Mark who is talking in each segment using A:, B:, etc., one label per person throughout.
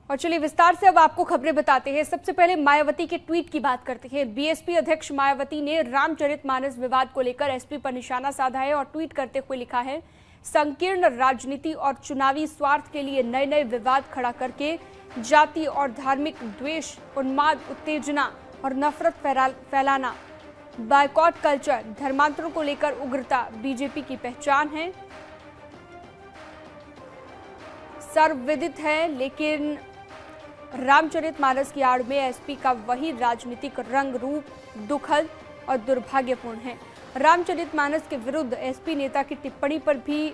A: और चलिए विस्तार से अब आपको खबरें बताते हैं। सबसे पहले मायावती के ट्वीट की बात करते हैं। बीएसपी अध्यक्ष मायावती ने रामचरितमानस विवाद को लेकर एसपी पर निशाना साधा है और ट्वीट करते हुए लिखा है, संकीर्ण राजनीति और चुनावी स्वार्थ के लिए नए नए विवाद खड़ा करके जाति और धार्मिक द्वेष, उन्माद, उत्तेजना और नफरत फैलाना, बायकॉट कल्चर, धर्मांतरों को लेकर उग्रता बीजेपी की पहचान है, सर्वविदित है। लेकिन रामचरितमानस की आड़ में एसपी का वही राजनीतिक रंग रूप दुखद और दुर्भाग्यपूर्ण है। रामचरितमानस के विरुद्ध एसपी नेता की टिप्पणी पर भी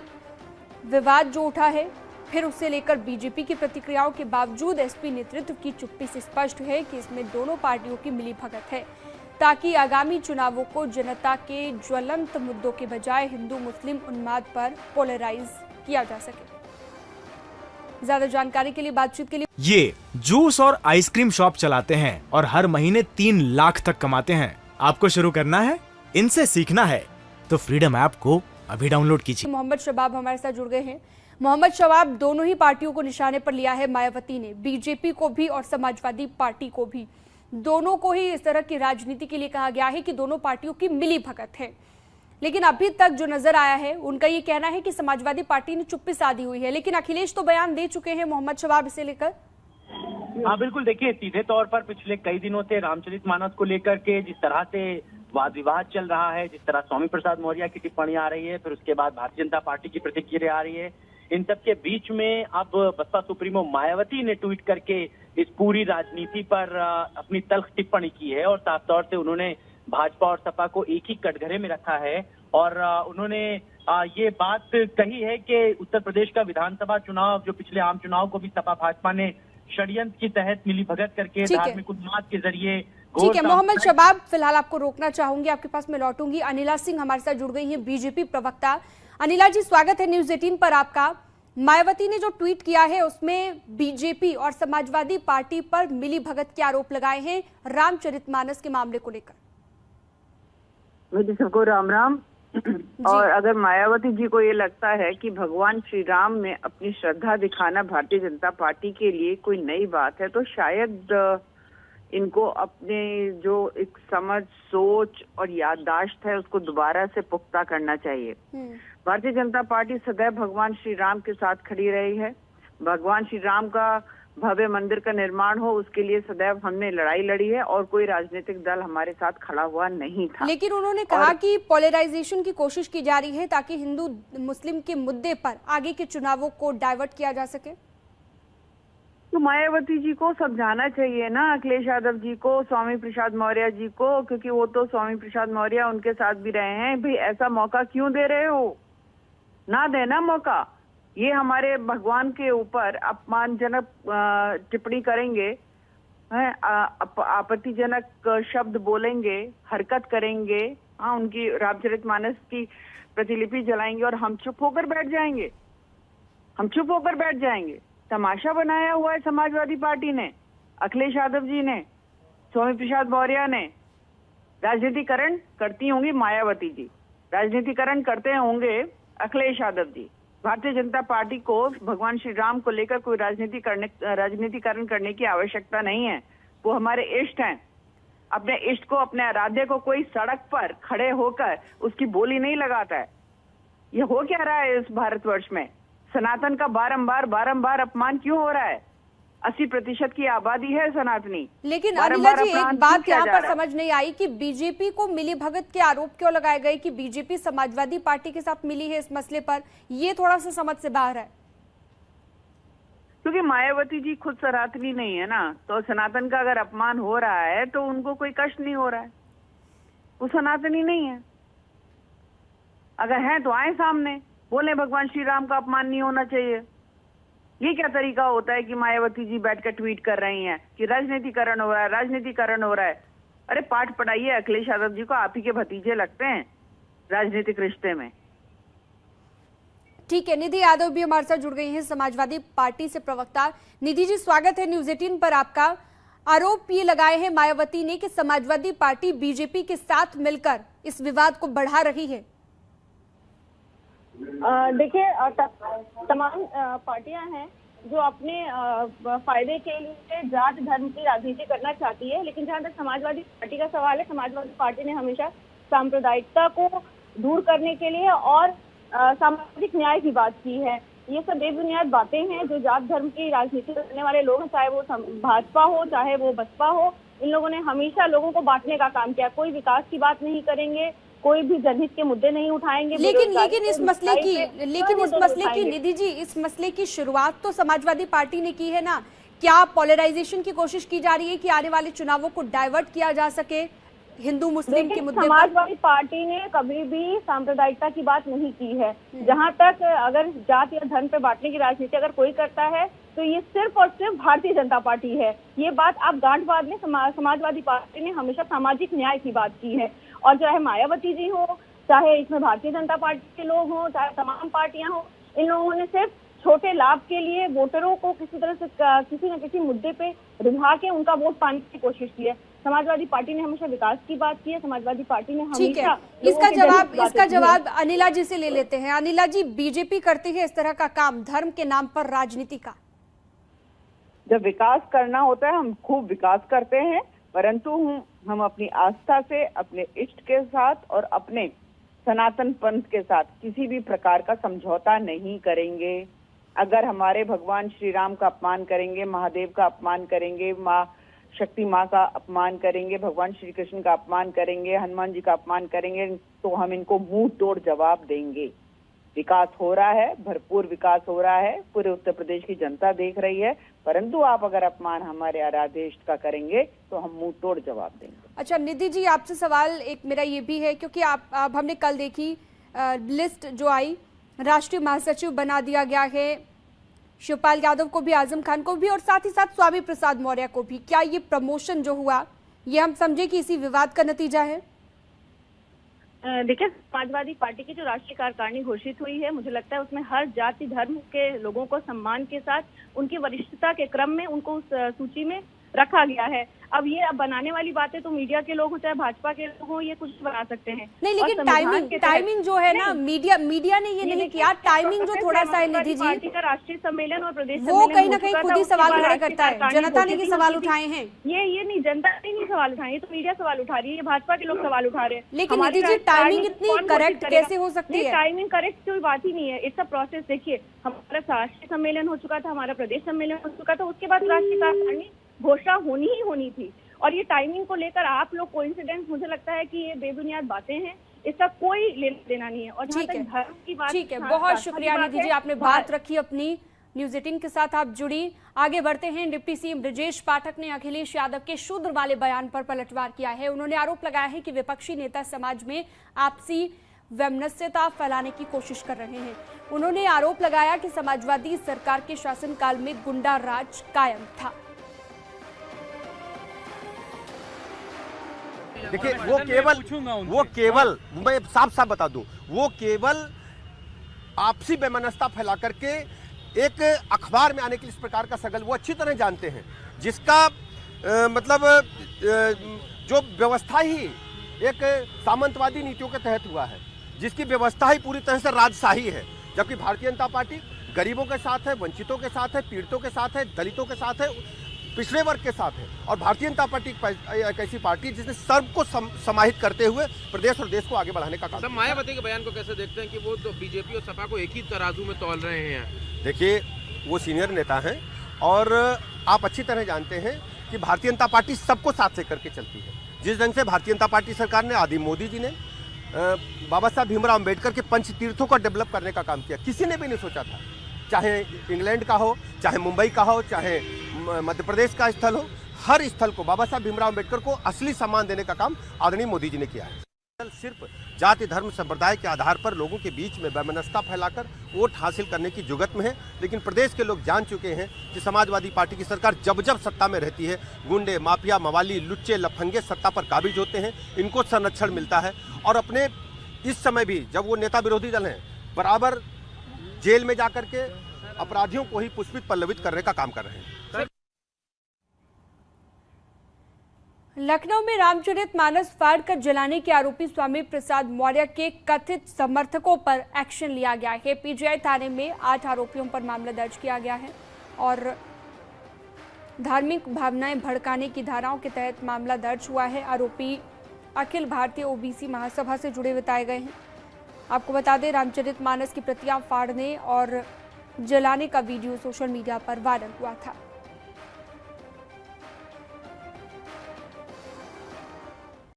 A: विवाद जो उठा है, फिर उससे लेकर बीजेपी की प्रतिक्रियाओं के बावजूद एसपी नेतृत्व की चुप्पी से स्पष्ट है कि इसमें दोनों पार्टियों की मिलीभगत है, ताकि आगामी चुनावों को जनता के ज्वलंत मुद्दों के बजाय हिंदू मुस्लिम उन्माद पर पोलराइज किया जा सके। ज्यादा जानकारी के लिए, बातचीत के लिए,
B: ये जूस और आइसक्रीम शॉप चलाते हैं और हर महीने 3 लाख तक कमाते हैं। आपको शुरू करना है, इनसे सीखना है तो फ्रीडम ऐप को अभी डाउनलोड कीजिए।
A: मोहम्मद शबाब हमारे साथ जुड़ गए हैं। मोहम्मद शबाब, दोनों ही पार्टियों को निशाने पर लिया है मायावती ने, बीजेपी को भी और समाजवादी पार्टी को भी। दोनों को ही इस तरह की राजनीति के लिए कहा गया है कि दोनों पार्टियों की मिली भगत है। लेकिन अभी तक जो नजर आया है, उनका ये कहना है कि समाजवादी पार्टी ने चुप्पी साधी हुई है। लेकिन अखिलेश तो बयान दे चुके हैं मोहम्मद शबाब इसे लेकर।
C: हाँ बिल्कुल, देखिए सीधे तौर पर पिछले कई दिनों से रामचरितमानस को लेकर के जिस तरह से वाद विवाद चल रहा है, जिस तरह स्वामी प्रसाद मौर्य की टिप्पणी आ रही है, फिर उसके बाद भारतीय जनता पार्टी की प्रतिक्रिया आ रही है, इन सब के बीच में अब बसपा सुप्रीमो मायावती ने ट्वीट करके इस पूरी राजनीति पर अपनी तल्ख टिप्पणी की है और साफ तौर से उन्होंने भाजपा और सपा को एक ही कटघरे में रखा है और उन्होंने ये बात कही है कि उत्तर प्रदेश का विधानसभा चुनाव, जो पिछले आम चुनाव को भी सपा भाजपा ने षड्यंत्र के तहत मिलीभगत करके धार्मिक उन्माद के जरिए।
A: ठीक है मोहम्मद शबाब, फिलहाल आपको रोकना चाहूंगी, आपके पास मैं लौटूंगी। अनिला सिंह हमारे साथ जुड़ गई हैं, बीजेपी प्रवक्ता। अनिला जी, स्वागत है न्यूज़ 18 पर आपका। मायावती ने जो ट्वीट किया है उसमें बीजेपी और समाजवादी पार्टी पर मिलीभगत के आरोप लगाए हैं रामचरितमानस के मामले को लेकर।
D: मेरी सबको राम राम। और अगर मायावती जी को ये लगता है कि भगवान श्री राम में अपनी श्रद्धा दिखाना भारतीय जनता पार्टी के लिए कोई नई बात है, तो शायद इनको अपने जो एक समझ, सोच और याददाश्त है उसको दोबारा से पुख्ता करना चाहिए। भारतीय जनता पार्टी सदैव भगवान श्री राम के साथ खड़ी रही है। भगवान श्री राम का भव्य मंदिर का निर्माण हो, उसके लिए सदैव हमने लड़ाई लड़ी है और कोई राजनीतिक दल हमारे साथ खड़ा हुआ नहीं था।
A: लेकिन उन्होंने कहा कि पोलराइजेशन की कोशिश की जा रही है ताकि हिंदू मुस्लिम के मुद्दे पर आगे के चुनावों को डाइवर्ट किया जा सके।
D: तो मायावती जी को समझाना चाहिए ना, अखिलेश यादव जी को, स्वामी प्रसाद मौर्य जी को, क्योंकि वो तो स्वामी प्रसाद मौर्य उनके साथ भी रहे हैं। भाई ऐसा मौका क्यों दे रहे हो? ना देना मौका। ये हमारे भगवान के ऊपर अपमानजनक टिप्पणी करेंगे, आपत्तिजनक शब्द बोलेंगे, हरकत करेंगे, हाँ उनकी रामचरितमानस की प्रतिलिपि जलाएंगे और हम चुप होकर बैठ जाएंगे। हम चुप होकर बैठ जाएंगे। तमाशा बनाया हुआ है समाजवादी पार्टी ने, अखिलेश यादव जी ने, स्वामी प्रसाद मौर्य ने। राजनीतिकरण करती होंगी मायावती जी, राजनीतिकरण करते होंगे अखिलेश यादव जी। भारतीय जनता पार्टी को भगवान श्री राम को लेकर कोई राजनीतिकरण करने की आवश्यकता नहीं है। वो हमारे इष्ट हैं। अपने इष्ट को, अपने आराध्य को कोई सड़क पर खड़े होकर उसकी बोली नहीं लगाता है। ये हो क्या रहा है इस भारतवर्ष में? सनातन का बारंबार अपमान क्यों हो रहा है? 80% की आबादी है सनातनी।
A: लेकिन अनिला जी, एक बात यहाँ पर समझ नहीं आई कि बीजेपी को मिलीभगत के आरोप क्यों लगाए गए कि बीजेपी समाजवादी पार्टी के साथ मिली है इस मसले पर। ये थोड़ा सा समझ से बाहर है।
D: क्योंकि मायावती जी खुद सनातनी नहीं है ना, तो सनातन का अगर अपमान हो रहा है तो उनको कोई कष्ट नहीं हो रहा है। वो सनातनी नहीं है। अगर है तो आए सामने, बोले भगवान श्री राम का अपमान नहीं होना चाहिए। ये क्या तरीका होता है कि मायावती जी बैठकर ट्वीट कर रही हैं कि राजनीतिकरण हो रहा है, राजनीतिकरण हो रहा है? अरे पाठ पढ़ाइए अखिलेश यादव जी को, आप ही के भतीजे लगते हैं राजनीतिक रिश्ते में।
A: ठीक है, निधि यादव भी हमारे साथ जुड़ गई हैं, समाजवादी पार्टी से प्रवक्ता। निधि जी, स्वागत है न्यूज़ 18 पर आपका। आरोप ये लगाए हैं मायावती ने कि समाजवादी पार्टी बीजेपी के साथ मिलकर इस विवाद को बढ़ा रही है।
E: देखिए, तमाम पार्टियां हैं जो अपने फायदे के लिए जात धर्म की राजनीति करना चाहती है। लेकिन जहां तक समाजवादी पार्टी का सवाल है, समाजवादी पार्टी ने हमेशा सांप्रदायिकता को दूर करने के लिए और सामाजिक न्याय की बात की है। ये सब बेबुनियाद बातें हैं जो जात धर्म की राजनीति करने वाले लोग हैं, चाहे वो भाजपा हो चाहे वो बसपा हो। इन लोगों ने हमेशा लोगों को बांटने का काम किया। कोई विकास की बात नहीं करेंगे, कोई भी जनहित के मुद्दे नहीं उठाएंगे।
A: लेकिन इस मसले की निधि जी, इस मसले की शुरुआत तो समाजवादी पार्टी ने की है ना। क्या पॉलराइजेशन की कोशिश की जा रही है कि आने वाले चुनावों को डाइवर्ट किया जा सके हिंदू मुस्लिम के मुद्दे पर?
E: समाजवादी पार्टी ने कभी भी सांप्रदायिकता की बात नहीं की है। जहां तक अगर जात या धर्म पे बांटने की राजनीति अगर कोई करता है तो ये सिर्फ और सिर्फ भारतीय जनता पार्टी है। ये बात आप गांठ बांध लें, समाजवादी पार्टी ने हमेशा सामाजिक न्याय की बात की है। और चाहे मायावती जी हो, चाहे इसमें भारतीय जनता पार्टी के लोग हों, चाहे तमाम पार्टियां हों, इन लोगों ने सिर्फ छोटे लाभ के लिए वोटरों को किसी तरह से किसी न किसी मुद्दे पे रिझा के उनका वोट पाने की कोशिश की है। समाजवादी पार्टी ने हमेशा विकास की बात की है। समाजवादी पार्टी ने हमेशा
A: इसका जवाब अनिला जी से ले लेते हैं। अनिला जी, बीजेपी करती है इस तरह का काम, धर्म के नाम पर राजनीति का?
D: जब विकास करना होता है हम खूब विकास करते हैं, परंतु हम अपनी आस्था से, अपने इष्ट के साथ और अपने सनातन पंथ के साथ किसी भी प्रकार का समझौता नहीं करेंगे। अगर हमारे भगवान श्री राम का अपमान करेंगे, महादेव का अपमान करेंगे, माँ शक्ति माँ का अपमान करेंगे, भगवान श्री कृष्ण का अपमान करेंगे, हनुमान जी का अपमान करेंगे, तो हम इनको मुंह तोड़ जवाब देंगे। विकास हो रहा है, भरपूर विकास हो रहा है, पूरे उत्तर प्रदेश की जनता देख रही है, परंतु आप अगर अपमान हमारे आराध्य इष्ट का करेंगे तो हम मुंह तोड़ जवाब देंगे।
A: अच्छा निधि जी, आपसे सवाल एक मेरा ये भी है, क्योंकि आप हमने कल देखी लिस्ट जो आई, राष्ट्रीय महासचिव बना दिया गया है शिवपाल यादव को भी, आजम खान को भी और साथ ही साथ स्वामी प्रसाद मौर्य को भी। क्या ये प्रमोशन जो हुआ ये हम समझे कि इसी विवाद का नतीजा है?
E: देखिए, समाजवादी पार्टी की जो राष्ट्रीय कार्यकारिणी घोषित हुई है, मुझे लगता है उसमें हर जाति धर्म के लोगों को सम्मान के साथ उनकी वरिष्ठता के क्रम में उनको उस सूची में रखा गया है। अब ये बनाने वाली बातें तो मीडिया के लोग हो चाहे भाजपा के लोग हो, ये कुछ बना सकते हैं।
A: नहीं, लेकिन टाइमिंग जो है ना, मीडिया ने ये नहीं किया। टाइमिंग जो थोड़ा सा है निधि जी,
E: पार्टी का राष्ट्रीय सम्मेलन और प्रदेश
A: वो कहीं ना कहीं खुद ही सवाल खड़े करता है। जनता ने भी सवाल उठाए हैं।
E: ये नहीं, जनता ने नहीं सवाल उठाए, ये तो मीडिया सवाल उठा रही है, भाजपा के लोग सवाल उठा रहे हैं।
A: लेकिन निधि जी, टाइमिंग इतनी करेक्ट कैसे हो सकती है?
E: टाइमिंग करेक्ट कोई बात ही नहीं है, इट्स अ प्रोसेस। देखिए, हमारा राष्ट्रीय सम्मेलन हो चुका था, हमारा प्रदेश सम्मेलन हो चुका था, उसके बाद राष्ट्रीय कार्यकारिणी घोषणा होनी ही होनी थी। और ये टाइमिंग को लेकर आप लोग कोइंसिडेंस, मुझे लगता है कि ये बेबुनियाद बातें हैं, इसका कोई लेना देना नहीं है। और जहां तक धर्म की बात,
A: ठीक है, बहुत शुक्रिया निधि जी, आपने बात रखी अपनी। न्यूज़ 18 के साथ आप जुड़ी। आगे बढ़ते हैं। डिप्टी सीएम ब्रजेश पाठक ने अखिलेश यादव के शूद्र वाले बयान पर पलटवार किया है। उन्होंने आरोप लगाया है कि विपक्षी नेता समाज में आपसी वैमनस्यता फैलाने की कोशिश कर रहे हैं। उन्होंने आरोप लगाया कि समाजवादी सरकार के शासनकाल में गुंडा राज कायम था।
F: देखिए, वो केवल मैं साफ साफ बता दूं, वो केवल आपसी बेमनस्ता फैला करके एक अखबार में आने के इस प्रकार का सगल वो अच्छी तरह जानते हैं, जिसका मतलब जो व्यवस्था ही एक सामंतवादी नीतियों के तहत हुआ है, जिसकी व्यवस्था ही पूरी तरह से राजशाही है। जबकि भारतीय जनता पार्टी गरीबों के साथ है, वंचितों के साथ है, पीड़ितों के साथ है, दलितों के साथ है, पिछड़े वर्ग के साथ है। और भारतीय जनता पार्टी एक ऐसी पार्टी जिसने सर्व को समाहित करते हुए प्रदेश और देश को आगे बढ़ाने का काम किया।
G: मायावती के बयान को कैसे देखते हैं कि वो तो बीजेपी और सपा को एक ही तराजू में तौल रहे हैं?
F: देखिए, वो सीनियर नेता हैं और आप अच्छी तरह जानते हैं कि भारतीय जनता पार्टी सबको साथ लेकर के चलती है। जिस ढंग से भारतीय जनता पार्टी सरकार ने, आदि मोदी जी ने बाबा साहब भीमराव अम्बेडकर के पंच तीर्थों को डेवलप करने का काम किया, किसी ने भी नहीं सोचा था। चाहे इंग्लैंड का हो, चाहे मुंबई का हो, चाहे मध्य प्रदेश का स्थल हो, हर स्थल को बाबा साहब भीमराव अम्बेडकर को असली सम्मान देने का काम आदरणीय मोदी जी ने किया है। सिर्फ जाति धर्म संप्रदाय के आधार पर लोगों के बीच में वैमनस्यता फैलाकर वोट हासिल करने की जुगत में है। लेकिन प्रदेश के लोग जान चुके हैं कि समाजवादी पार्टी की सरकार जब जब सत्ता में रहती है, गुंडे, माफिया, मवाली, लुच्चे, लफंगे सत्ता पर काबिज होते हैं, इनको संरक्षण मिलता है। और अपने इस समय भी जब वो नेता विरोधी दल हैं, बराबर जेल में जाकर के अपराधियों को ही पुष्पित पल्लवित करने का काम कर रहे हैं।
A: लखनऊ में रामचरितमानस फाड़कर जलाने के आरोपी स्वामी प्रसाद मौर्य के कथित समर्थकों पर एक्शन लिया गया है। पीजीआई थाने में 8 आरोपियों पर मामला दर्ज किया गया है। और धार्मिक भावनाएं भड़काने की धाराओं के तहत मामला दर्ज हुआ है। आरोपी अखिल भारतीय ओबीसी महासभा से जुड़े बताए गए हैं। आपको बता दें, रामचरितमानस की प्रतियां फाड़ने और जलाने का वीडियो सोशल मीडिया पर वायरल हुआ था।